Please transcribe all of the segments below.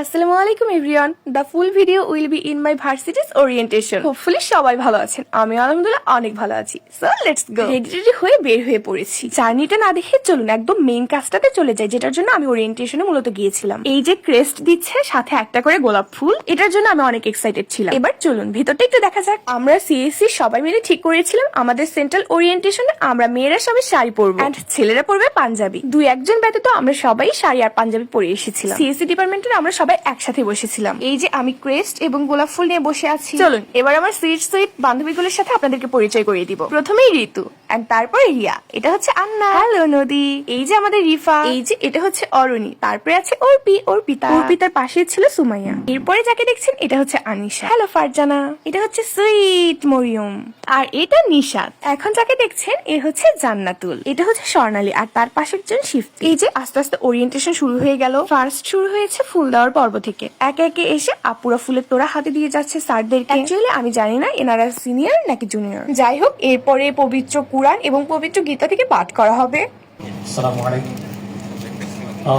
আসসালামু আলাইকুম everyone. The full video will be in my varsities orientation. Hopefully সবাই ভালো আছেন, আমি আলহামদুলিল্লাহ অনেক ভালো আছি। So let's go. রেডি হয়ে বের হয়ে পড়েছি। জার্নিটা না দেখে চলুন একদম মেইন কাজটাতে চলে যাই, যেটার জন্য আমি ওরিয়েন্টেশনে মূলত গিয়েছিলাম। এই যে ক্রেস্ট দিচ্ছে সাথে একটা করে গোলাপ ফুল, এটার জন্য আমি অনেক এক্সাইটেড ছিলাম। এবার চলুন ভিতরটা একটু দেখা যাক। আমরা সিএসসি সবাই মিলে ঠিক করেছিলাম আমাদের সেন্ট্রাল ওরিয়েন্টেশনে আমরা মেয়েরা সবাই শাড়ি পরবো এন্ড ছেলেরা পরবে পাঞ্জাবি। দুই একজন ব্যতীত আমরা সবাই শাড়ি আর পাঞ্জাবি পরে এসেছিলাম। সিএসসি ডিপার্টমেন্টের আমরা সবাই একসাথে বসেছিলাম। এই যে আমি ক্রেস্ট এবং গোলাপ ফুল নিয়ে বসে আছি। চলুন এবার আমার সুইট বান্ধবীগুলোর সাথে আপনাদেরকে পরিচয় করিয়ে দিব। প্রথমেই ঋতু এন্ড তারপরে রিয়া, এটা হচ্ছে আন্না, হ্যালো নদী। এই যে আমাদের রিফা, এই যে এটা হচ্ছে অরুণী, তারপরে আছে অর্পিতার পাশে ছিল সুমাইয়া। এরপরে যাকে দেখছেন এটা হচ্ছে আনিশা, হ্যালো ফারজানা। এটা হচ্ছে সুইট মরিয়ম, আর এটা নিশাত। এখন যাকে দেখছেন এ হচ্ছে জান্নাতুল, এটা হচ্ছে স্বর্ণালী, আর তার পাশে একজন শিফট। এই যে আস্তে আস্তে ওরিয়েন্টেশন শুরু হয়ে গেল। ফার্স্ট শুরু হয়েছে ফুল দেওয়ার পর্ব থেকে। একে একে এসে আপুরা ফুলের তোড়া হাতে দিয়ে যাচ্ছে স্যারদেরকে। অ্যাকচুয়ালি আমি জানি না এনারা সিনিয়র নাকি জুনিয়র। যাই হোক, এরপরে পবিত্র কুরআন এবং পবিত্র গীতা থেকে পাঠ করা হবে। আসসালামু আলাইকুম।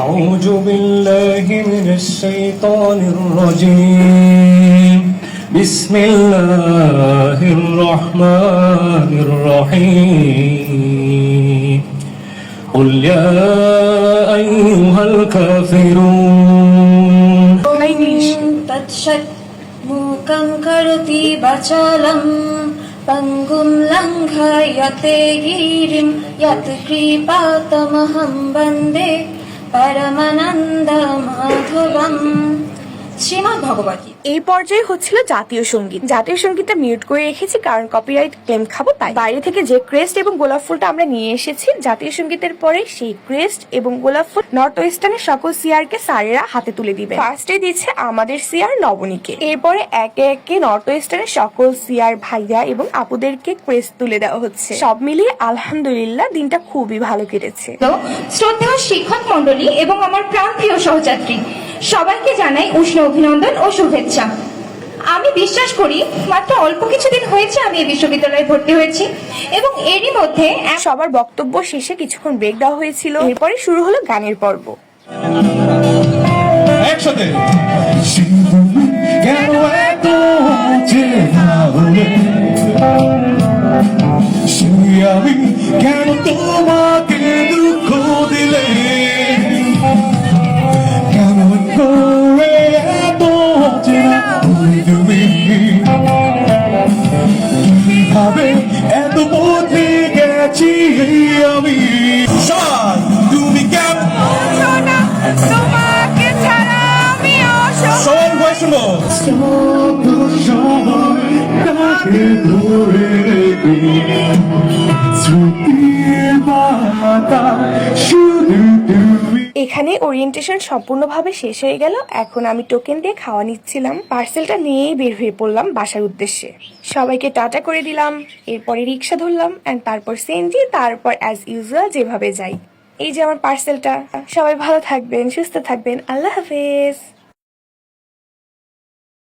আউযু বিল্লাহি মিনাশ শাইতানির রাজীম। বিসমিল্লাহির রহমানির রহিম। কুল ইয়া আইয়ুহাল কাফিরুন। তৎসৎ মূকং করতি বাচালম পঙ্গুম লঙ্ঘয়তে গিরিম যৎ কৃপাতমহং বন্দে পরমানন্দ মাধবম। শ্রীমদ্ ভগবদ্গীতা। এই পর্যায়ে হচ্ছিল জাতীয় সঙ্গীত। জাতীয় সঙ্গীতটা মিউট করে রেখেছি কারণ কপিরাইট ক্লেম খাবো তাই। বাইরে থেকে যে ক্রেস্ট এবং গোলাপ ফুলটা আমরা নিয়ে এসেছি, জাতীয় সঙ্গীতের পরে সেই ক্রেস্ট এবং গোলাপ ফুল নর্থ ওয়েস্টার্নের সকল সিআর কে স্যারেরা হাতে তুলে দিবে। ফার্স্টে দিচ্ছে আমাদের সিআর নবনীকে, এরপরে একে একে নর্থ ওয়েস্টার্নের সকল সিআর ভাইয়া এবং আপুদেরকে ক্রেস্ট তুলে দেওয়া হচ্ছে। সব মিলিয়ে আলহামদুলিল্লাহ দিনটা খুবই ভালো কেটেছে। তো শ্রদ্ধেয় শিক্ষক মন্ডলী এবং আমার প্রাণপ্রিয় সহযাত্রী সবাইকে জানাই উষ্ণ অভিনন্দন ও শুভেচ্ছা। আমি বিশ্বাস করি মাত্র অল্প কিছুদিন হয়েছে আমি এই বিশ্ববিদ্যালয়ে ভর্তি হয়েছি এবং এরই মধ্যে সবার বক্তব্য শেষে কিছুক্ষণ ব্রেক দেওয়া হয়েছিল। এরপরে শুরু হলো গানের পর্ব। একসাথে কেন এত চেনা হলে আমি কেন তোমাকে দুঃখ দিলে কেমন করে এত চেনা হলে তুমি কিভাবে এত বদলে গেছি আমি তুমি কেমন সবাই ভয় শুনো এখানে ওরিয়েন্টেশন সম্পূর্ণভাবে শেষ হয়ে গেল। এখন আমি টোকেন দিয়ে খাওয়া নিচ্ছিলাম। পার্সেলটা নিয়েই বের হয়ে পড়লাম বাসার উদ্দেশ্যে। সবাইকে টাটা করে দিলাম, এরপরে রিক্সা ধরলাম এন্ড তারপর সিএনজি, তারপর অ্যাজ ইউজুয়াল যেভাবে যাই। এই যে আমার পার্সেলটা। সবাই ভালো থাকবেন, সুস্থ থাকবেন, আল্লাহ হাফেজ।